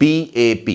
PAP,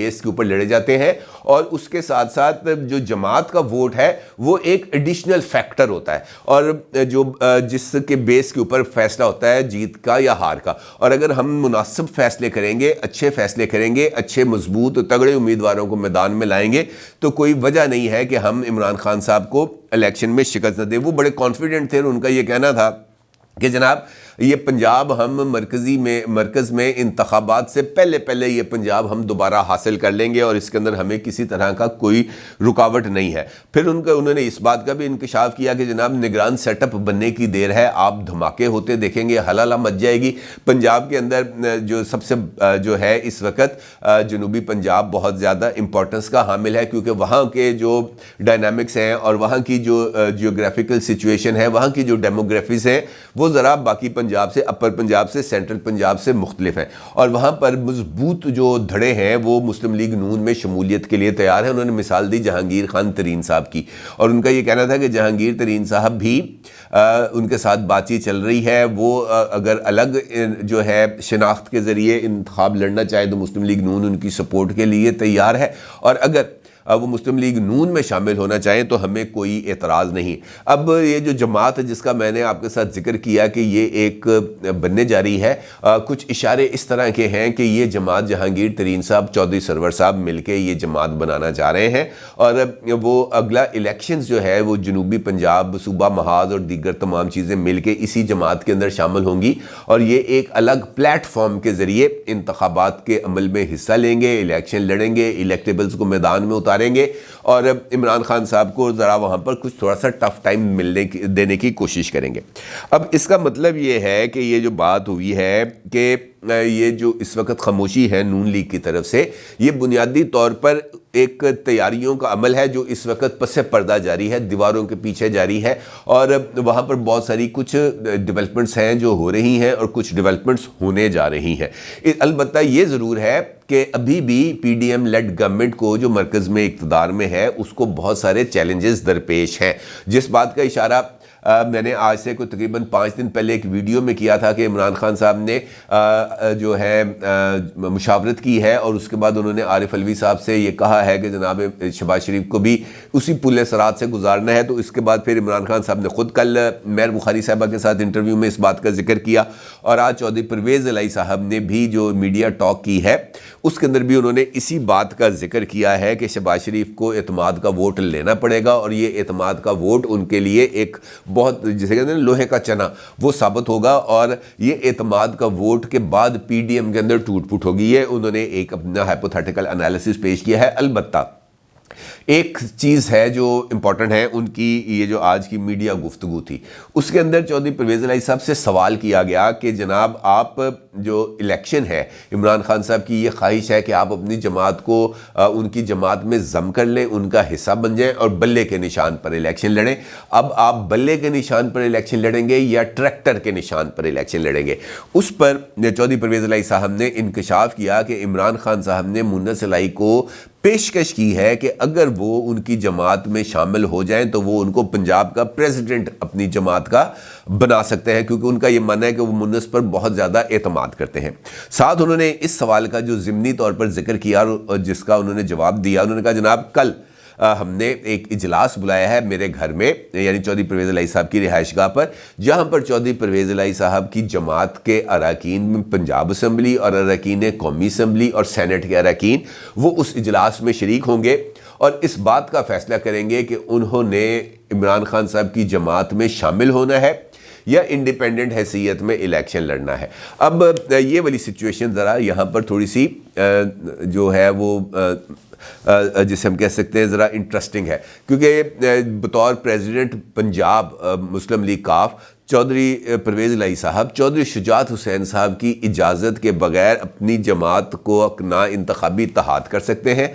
بیس کے اوپر لڑے جاتے ہیں، اور اس کے ساتھ ساتھ جو جماعت کا ووٹ ہے وہ ایک ایڈیشنل فیکٹر ہوتا ہے، اور جو جس کے بیس کے اوپر فیصلہ ہوتا ہے جیت کا یا ہار کا۔ اور اگر ہم مناسب فیصلے کریں گے، اچھے فیصلے کریں گے، اچھے مضبوط تگڑے امیدواروں کو میدان میں لائیں گے، تو کوئی وجہ نہیں ہے کہ ہم عمران خان صاحب کو الیکشن میں شکست نہ دیں۔ وہ بڑے کانفیڈنٹ تھے، اور ان کا یہ کہنا تھا کہ جناب یہ پنجاب ہم مرکز میں انتخابات سے پہلے یہ پنجاب ہم دوبارہ حاصل کر لیں گے، اور اس کے اندر ہمیں کسی طرح کا کوئی رکاوٹ نہیں ہے۔ پھر انہوں نے اس بات کا بھی انکشاف کیا کہ جناب نگران سیٹ اپ بننے کی دیر ہے، آپ دھماکے ہوتے دیکھیں گے، ہلہ مچ جائے گی پنجاب کے اندر۔ جو سب سے جو ہے اس وقت جنوبی پنجاب بہت زیادہ امپورٹنس کا حامل ہے، کیونکہ وہاں کے جو ڈائنامکس ہیں اور وہاں کی جو جیوگرافیکل سچویشن ہے، وہاں کی جو ڈیموگرافیز ہیں، وہ ذرا باقی پنجاب سے، اپر پنجاب سے، سینٹرل پنجاب سے مختلف ہیں، اور وہاں پر مضبوط جو دھڑے ہیں وہ مسلم لیگ نون میں شمولیت کے لیے تیار ہیں۔ انہوں نے مثال دی جہانگیر خان ترین صاحب کی، اور ان کا یہ کہنا تھا کہ جہانگیر ترین صاحب بھی ان کے ساتھ بات چیت چل رہی ہے، وہ اگر الگ جو ہے شناخت کے ذریعے انتخاب لڑنا چاہے تو مسلم لیگ نون ان کی سپورٹ کے لیے تیار ہے، اور اگر وہ مسلم لیگ نون میں شامل ہونا چاہیں تو ہمیں کوئی اعتراض نہیں۔ اب یہ جو جماعت ہے جس کا میں نے آپ کے ساتھ ذکر کیا کہ یہ ایک بننے جا رہی ہے، کچھ اشارے اس طرح کے ہیں کہ یہ جماعت جہانگیر ترین صاحب، چودھری سرور صاحب مل کے یہ جماعت بنانا چاہ رہے ہیں، اور وہ اگلا الیکشنز جو ہے وہ جنوبی پنجاب، صوبہ محاذ اور دیگر تمام چیزیں مل کے اسی جماعت کے اندر شامل ہوں گی، اور یہ ایک الگ پلیٹ فارم کے ذریعے انتخابات کے عمل میں حصہ لیں گے، الیکشن لڑیں گے، الیکٹیبلز کو میدان میں اتاریں گے، اور عمران خان صاحب کو ذرا وہاں پر کچھ تھوڑا سا ٹف ٹائم دینے کی کوشش کریں گے۔ اب اس کا مطلب یہ ہے کہ یہ جو بات ہوئی ہے کہ یہ جو اس وقت خاموشی ہے نون لیگ کی طرف سے، یہ بنیادی طور پر ایک تیاریوں کا عمل ہے جو اس وقت پس پردہ جاری ہے، دیواروں کے پیچھے جاری ہے، اور وہاں پر بہت ساری کچھ ڈیولپمنٹس ہیں جو ہو رہی ہیں اور کچھ ڈیولپمنٹس ہونے جا رہی ہیں۔ البتہ یہ ضرور ہے کہ ابھی بھی P D M led government کو جو مرکز میں اقتدار میں ہے اس کو بہت سارے چیلنجز درپیش ہیں، جس بات کا اشارہ میں نے آج سے کوئی تقریباً 5 دن پہلے ایک ویڈیو میں کیا تھا کہ عمران خان صاحب نے جو ہے مشاورت کی ہے، اور اس کے بعد انہوں نے عارف علوی صاحب سے یہ کہا ہے کہ جناب شہباز شریف کو بھی اسی پل صراط سے گزارنا ہے۔ تو اس کے بعد پھر عمران خان صاحب نے خود کل مہر بخاری صاحبہ کے ساتھ انٹرویو میں اس بات کا ذکر کیا، اور آج چودھری پرویز الہی صاحب نے بھی جو میڈیا ٹاک کی ہے اس کے اندر بھی انہوں نے اسی بات کا ذکر کیا ہے کہ شہباز شریف کو اعتماد کا ووٹ لینا پڑے گا، اور یہ اعتماد کا ووٹ ان کے لیے ایک بہت جسے کہتے ہیں لوہے کا چنا وہ ثابت ہوگا، اور یہ اعتماد کا ووٹ کے بعد پی ڈی ایم کے اندر ٹوٹ پھوٹ ہوگی۔ یہ انہوں نے ایک اپنا ہائپوتھیٹیکل انالیسس پیش کیا ہے۔ البتہ ایک چیز ہے جو امپورٹنٹ ہے، ان کی یہ جو آج کی میڈیا گفتگو تھی اس کے اندر چودھری پرویز الہی صاحب سے سوال کیا گیا کہ جناب آپ جو الیکشن ہے، عمران خان صاحب کی یہ خواہش ہے کہ آپ اپنی جماعت کو ان کی جماعت میں ضم کر لیں، ان کا حصہ بن جائیں اور بلے کے نشان پر الیکشن لڑیں۔ اب آپ بلے کے نشان پر الیکشن لڑیں گے یا ٹریکٹر کے نشان پر الیکشن لڑیں گے؟ اس پر چودھری پرویز الہی صاحب نے انکشاف کیا کہ عمران خان صاحب نے مونس الہی کو پیشکش کی ہے کہ اگر وہ ان کی جماعت میں شامل ہو جائیں تو وہ ان کو پنجاب کا پریزیڈنٹ اپنی جماعت کا بنا سکتے ہیں، کیونکہ ان کا یہ ماننا ہے کہ وہ مونس پر بہت زیادہ اعتماد کرتے ہیں۔ ساتھ انہوں نے اس سوال کا جو ضمنی طور پر ذکر کیا اور جس کا انہوں نے جواب دیا، انہوں نے کہا جناب کل ہم نے ایک اجلاس بلایا ہے میرے گھر میں، یعنی چودھری پرویز الہی صاحب کی رہائش گاہ پر، جہاں پر چودھری پرویز الہی صاحب کی جماعت کے اراکین میں پنجاب اسمبلی اور اراکین قومی اسمبلی اور سینٹ کے اراکین وہ اس اجلاس میں شریک ہوں گے، اور اس بات کا فیصلہ کریں گے کہ انہوں نے عمران خان صاحب کی جماعت میں شامل ہونا ہے یا انڈیپینڈنٹ حیثیت میں الیکشن لڑنا ہے۔ اب یہ والی سچویشن ذرا یہاں پر تھوڑی سی جو ہے وہ جسے ہم کہہ سکتے ہیں ذرا انٹرسٹنگ ہے، کیونکہ بطور پریزیڈنٹ پنجاب مسلم لیگ کاف چودھری پرویز الہی صاحب چودھری شجاعت حسین صاحب کی اجازت کے بغیر اپنی جماعت کو نہ انتخابی اتحاد کر سکتے ہیں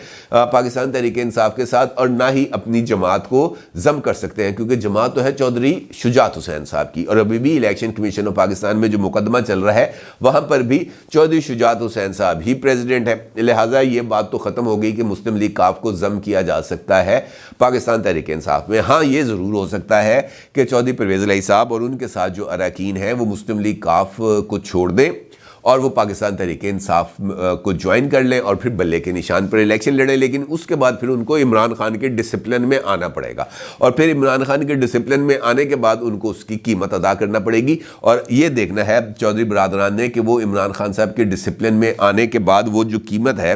پاکستان تحریک انصاف کے ساتھ، اور نہ ہی اپنی جماعت کو ضم کر سکتے ہیں، کیونکہ جماعت تو ہے چودھری شجاعت حسین صاحب کی، اور ابھی بھی الیکشن کمیشن آف پاکستان میں جو مقدمہ چل رہا ہے وہاں پر بھی چودھری شجاعت حسین صاحب ہی پریزیڈنٹ ہے، لہٰذا یہ بات تو ختم ہو گئی کہ مسلم لیگ کاف کو ضم کیا جا سکتا ہے پاکستان تحریک انصاف میں۔ ہاں یہ ضرور ہو سکتا ہے کہ چودھری پرویز الہی صاحب اور ان کے ساتھ جو اراکین ہیں وہ مسلم لیگ کاف کو چھوڑ دیں اور وہ پاکستان تحریک انصاف کو جوائن کر لیں اور پھر بلے کے نشان پر الیکشن لڑیں. لیکن اس کے بعد پھر ان کو عمران خان کے ڈسپلن میں آنا پڑے گا, اور پھر عمران خان کے ڈسپلن میں آنے کے بعد ان کو اس کی قیمت ادا کرنا پڑے گی. اور یہ دیکھنا ہے چودھری برادران نے کہ وہ عمران خان صاحب کے ڈسپلن میں آنے کے بعد وہ جو قیمت ہے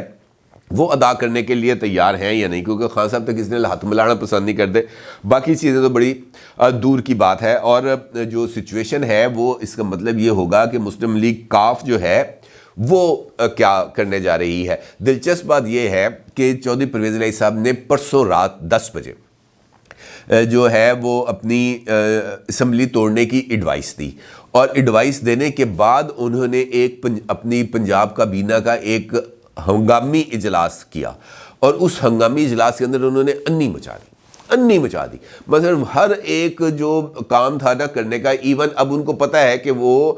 وہ ادا کرنے کے لیے تیار ہیں یا نہیں, کیونکہ خان صاحب تک کسی نے ہاتھ ملانا پسند نہیں کرتے. باقی چیزیں تو بڑی دور کی بات ہے. اور جو سچویشن ہے وہ اس کا مطلب یہ ہوگا کہ مسلم لیگ کاف جو ہے وہ کیا کرنے جا رہی ہے. دلچسپ بات یہ ہے کہ چودھری پرویز الہی صاحب نے پرسوں رات 10 بجے جو ہے وہ اپنی اسمبلی توڑنے کی ایڈوائس دی, اور ایڈوائس دینے کے بعد انہوں نے اپنی پنجاب کابینہ کا ایک ہنگامی اجلاس کیا, اور اس ہنگامی اجلاس کے اندر انہوں نے انی مچا دی. مثلا ہر ایک جو کام تھا نا کرنے کا, ایون اب ان کو پتہ ہے کہ وہ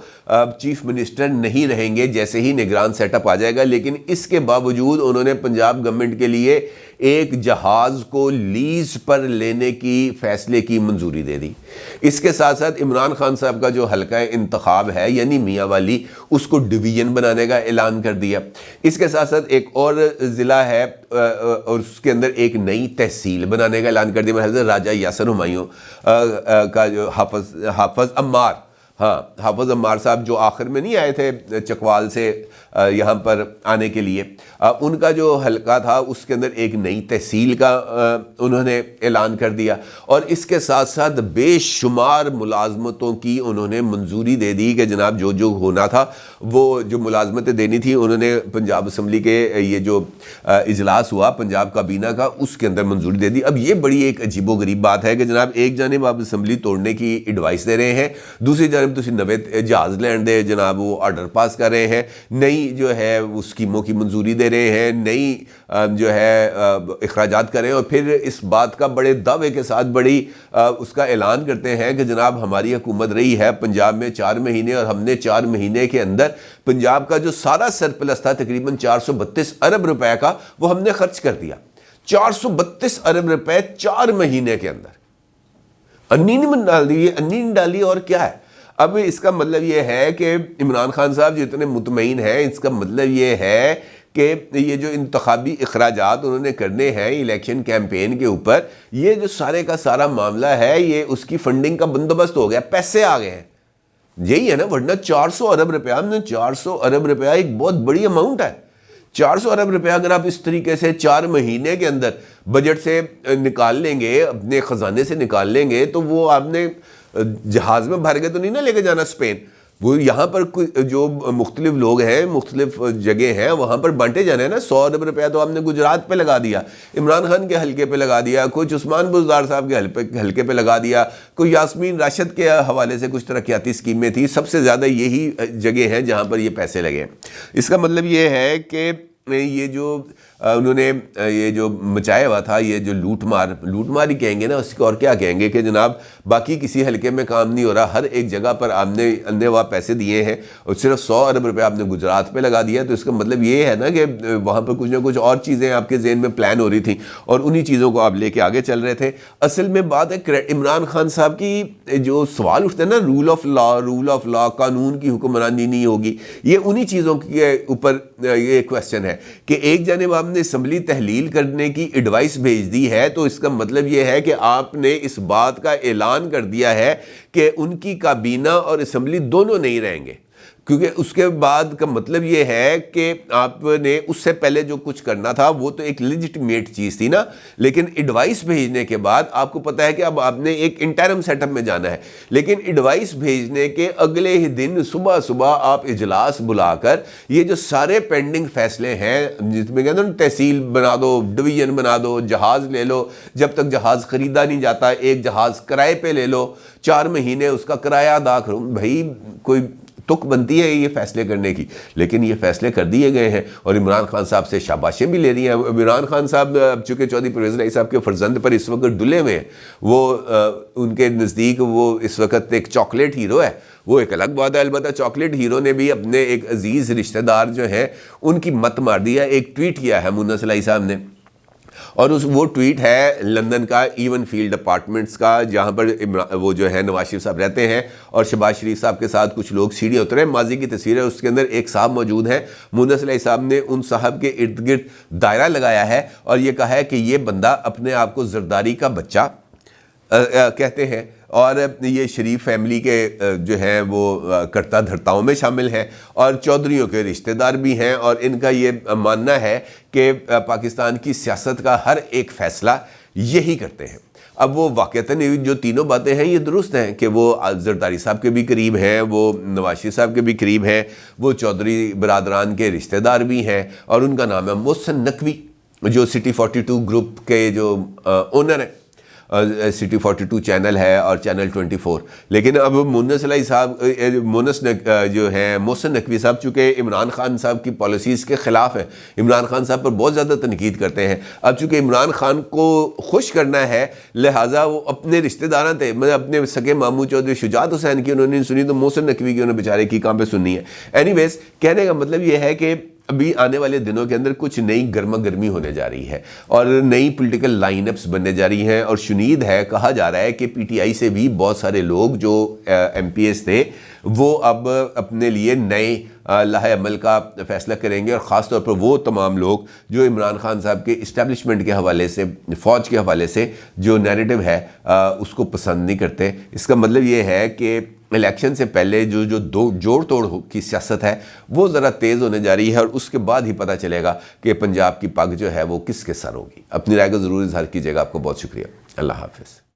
چیف منسٹر نہیں رہیں گے جیسے ہی نگران سیٹ اپ آ جائے گا, لیکن اس کے باوجود انہوں نے پنجاب گورنمنٹ کے لیے ایک جہاز کو لیز پر لینے کی فیصلے کی منظوری دے دی. اس کے ساتھ ساتھ عمران خان صاحب کا جو حلقہ انتخاب ہے یعنی میاں والی, اس کو ڈویژن بنانے کا اعلان کر دیا. اس کے ساتھ ساتھ ایک اور ضلع ہے اور اس کے اندر ایک نئی تحصیل بنانے کا اعلان کر دیا. حضرت راجہ یاسر ہمایوں کا جو حافظ عمار صاحب جو آخر میں نہیں آئے تھے چکوال سے یہاں پر آنے کے لیے, ان کا جو حلقہ تھا اس کے اندر ایک نئی تحصیل کا انہوں نے اعلان کر دیا. اور اس کے ساتھ ساتھ بے شمار ملازمتوں کی انہوں نے منظوری دے دی کہ جناب جو ہونا تھا وہ جو ملازمتیں دینی تھی انہوں نے پنجاب اسمبلی کے یہ جو اجلاس ہوا پنجاب کابینہ کا اس کے اندر منظوری دے دی. اب یہ بڑی ایک عجیب و غریب بات ہے کہ جناب ایک جانب آپ اسمبلی توڑنے کی ایڈوائس دے رہے ہیں, دوسری جانب تسی نویں جہاز لین دے جناب وہ آرڈر پاس کر رہے ہیں, نئی جو ہے وہ اسکیموں کی منظوری دے رہے ہیں, نئی جو ہے اخراجات کر رہے ہیں, اور پھر اس بات کا بڑے دعوے کے ساتھ بڑی اس کا اعلان کرتے ہیں کہ جناب ہماری حکومت رہی ہے پنجاب میں 4 مہینے, اور ہم نے 4 مہینے کے اندر پنجاب کا جو سارا سرپلس تھا تقریباً 432 ارب روپے کا وہ ہم نے خرچ کر دیا. 432 ارب روپے 4 مہینے کے اندر. انی نہیں ڈالی اور کیا ہے. اب اس کا مطلب یہ ہے کہ عمران خان صاحب جو اتنے مطمئن ہیں, اس کا مطلب یہ ہے کہ یہ جو انتخابی اخراجات انہوں نے کرنے ہیں الیکشن کیمپین کے اوپر, یہ جو سارے کا سارا معاملہ ہے یہ اس کی فنڈنگ کا بندوبست ہو گیا, پیسے آ گئے ہیں. یہی ہے نا, ورنہ 400 ارب روپیہ, ہم نے 400 ارب روپیہ ایک بہت بڑی اماؤنٹ ہے. 400 ارب روپیہ اگر آپ اس طریقے سے 4 مہینے کے اندر بجٹ سے نکال لیں گے, اپنے خزانے سے نکال لیں گے, تو وہ آپ نے جہاز میں بھر کے تو نہیں نہ لے کے جانا اسپین. وہ یہاں پر جو مختلف لوگ ہیں مختلف جگہ ہیں وہاں پر بانٹے جانے ہیں نا. 100 ارب روپیہ تو ہم نے گجرات پہ لگا دیا, عمران خان کے حلقے پہ لگا دیا, کچھ عثمان بزدار صاحب کے حلقے پہ لگا دیا, کوئی یاسمین راشد کے حوالے سے کچھ ترقیاتی اسکیمیں تھیں. سب سے زیادہ یہی جگہ ہیں جہاں پر یہ پیسے لگے. اس کا مطلب یہ ہے کہ یہ جو انہوں نے یہ جو مچایا ہوا تھا, یہ جو لوٹ مار ہی کہیں گے نا, اس کو اور کیا کہیں گے کہ جناب باقی کسی حلقے میں کام نہیں ہو رہا, ہر ایک جگہ پر آپ نے اندھے وہاں پیسے دیے ہیں اور صرف 100 ارب روپے آپ نے گجرات پہ لگا دیا. تو اس کا مطلب یہ ہے نا کہ وہاں پر کچھ نہ کچھ اور چیزیں آپ کے ذہن میں پلان ہو رہی تھیں اور انہی چیزوں کو آپ لے کے آگے چل رہے تھے. اصل میں بات ہے عمران خان صاحب کی جو سوال اٹھتے ہیں نا, رول آف لا, قانون کی حکمرانی نہیں ہوگی, یہ انہی چیزوں کے اوپر یہ کویسچن ہے کہ ایک جانب آپ نے اسمبلی تحلیل کرنے کی ایڈوائس بھیج دی ہے, تو اس کا مطلب یہ ہے کہ آپ نے اس بات کا اعلان کر دیا ہے کہ ان کی کابینہ اور اسمبلی دونوں نہیں رہیں گے. کیونکہ اس کے بعد کا مطلب یہ ہے کہ آپ نے اس سے پہلے جو کچھ کرنا تھا وہ تو ایک لیجٹمیٹ چیز تھی نا, لیکن ایڈوائس بھیجنے کے بعد آپ کو پتہ ہے کہ اب آپ نے ایک انٹرم سیٹ اپ میں جانا ہے, لیکن ایڈوائس بھیجنے کے اگلے ہی دن صبح آپ اجلاس بلا کر یہ جو سارے پینڈنگ فیصلے ہیں جس میں کہتے ہیں تحصیل بنا دو, ڈویژن بنا دو, جہاز لے لو, جب تک جہاز خریدا نہیں جاتا ایک جہاز کرائے پہ لے لو, 4 مہینے اس کا کرایہ ادا کرو. بھائی کوئی تک بنتی ہے یہ فیصلے کرنے کی, لیکن یہ فیصلے کر دیے گئے ہیں اور عمران خان صاحب سے شاباشیں بھی لے رہی ہیں. عمران خان صاحب چونکہ چودھری پرویز الہی صاحب کے فرزند پر اس وقت ڈلے ہوئے ہیں, وہ ان کے نزدیک وہ اس وقت ایک چاکلیٹ ہیرو ہے, وہ ایک الگ بات ہے. البتہ چاکلیٹ ہیرو نے بھی اپنے ایک عزیز رشتہ دار جو ہیں ان کی مت مار دیا. ایک ٹویٹ کیا ہے مونا صلاحی صاحب نے, اور وہ ٹویٹ ہے لندن کا ایون فیلڈ اپارٹمنٹس کا، جہاں پر وہ جو ہے نواز شریف صاحب رہتے ہیں اور شہباز شریف صاحب کے ساتھ کچھ لوگ سیڑھی اترے ہیں۔ ماضی کی تصویر ہے، اس کے اندر ایک صاحب موجود ہیں، مونس علیہ صاحب نے ان صاحب کے ارد گرد دائرہ لگایا ہے اور یہ کہا ہے کہ یہ بندہ اپنے آپ کو زرداری کا بچہ کہتے ہیں اور یہ شریف فیملی کے جو ہیں وہ کرتا دھرتاؤں میں شامل ہیں اور چودھریوں کے رشتہ دار بھی ہیں، اور ان کا یہ ماننا ہے کہ پاکستان کی سیاست کا ہر ایک فیصلہ یہی کرتے ہیں۔ اب وہ واقعتاً جو تینوں باتیں ہیں یہ درست ہیں کہ وہ زرداری صاحب کے بھی قریب ہیں، وہ نواز شریف صاحب کے بھی قریب ہیں، وہ چودھری برادران کے رشتہ دار بھی ہیں، اور ان کا نام ہے محسن نقوی جو سٹی 42 گروپ کے جو اونر ہیں۔ سٹی 42 چینل ہے اور چینل 24۔ لیکن اب مونس علیہ صاحب جو ہیں محسن نقوی صاحب چونکہ عمران خان صاحب کی پالیسیز کے خلاف ہیں، عمران خان صاحب پر بہت زیادہ تنقید کرتے ہیں، اب چونکہ عمران خان کو خوش کرنا ہے لہٰذا وہ اپنے رشتہ داراں تھے، مطلب اپنے سگے ماموں چودھری شجاعت حسین کی انہوں نے سنی تو محسن نقوی کی انہوں نے بیچارے کی کہاں پہ سننی ہے۔ اینی ویز کہنے کا مطلب یہ ہے کہ ابھی آنے والے دنوں کے اندر کچھ نئی گرما گرمی ہونے جا رہی ہے اور نئی پولیٹیکل لائن اپس بننے جا رہی ہیں، اور شنید ہے، کہا جا رہا ہے کہ پی ٹی آئی سے بھی بہت سارے لوگ جو ایم پی ایس تھے وہ اب اپنے لیے نئے لاہ عمل کا فیصلہ کریں گے، اور خاص طور پر وہ تمام لوگ جو عمران خان صاحب کے اسٹیبلشمنٹ کے حوالے سے، فوج کے حوالے سے جو نیریٹو ہے اس کو پسند نہیں کرتے۔ اس کا مطلب یہ ہے کہ الیکشن سے پہلے جو جوڑ توڑ کی سیاست ہے وہ ذرا تیز ہونے جا رہی ہے، اور اس کے بعد ہی پتہ چلے گا کہ پنجاب کی پگ جو ہے وہ کس کے سر ہوگی۔ اپنی رائے کو ضرور اظہار کیجیے گا۔ آپ کو بہت شکریہ۔ اللہ حافظ۔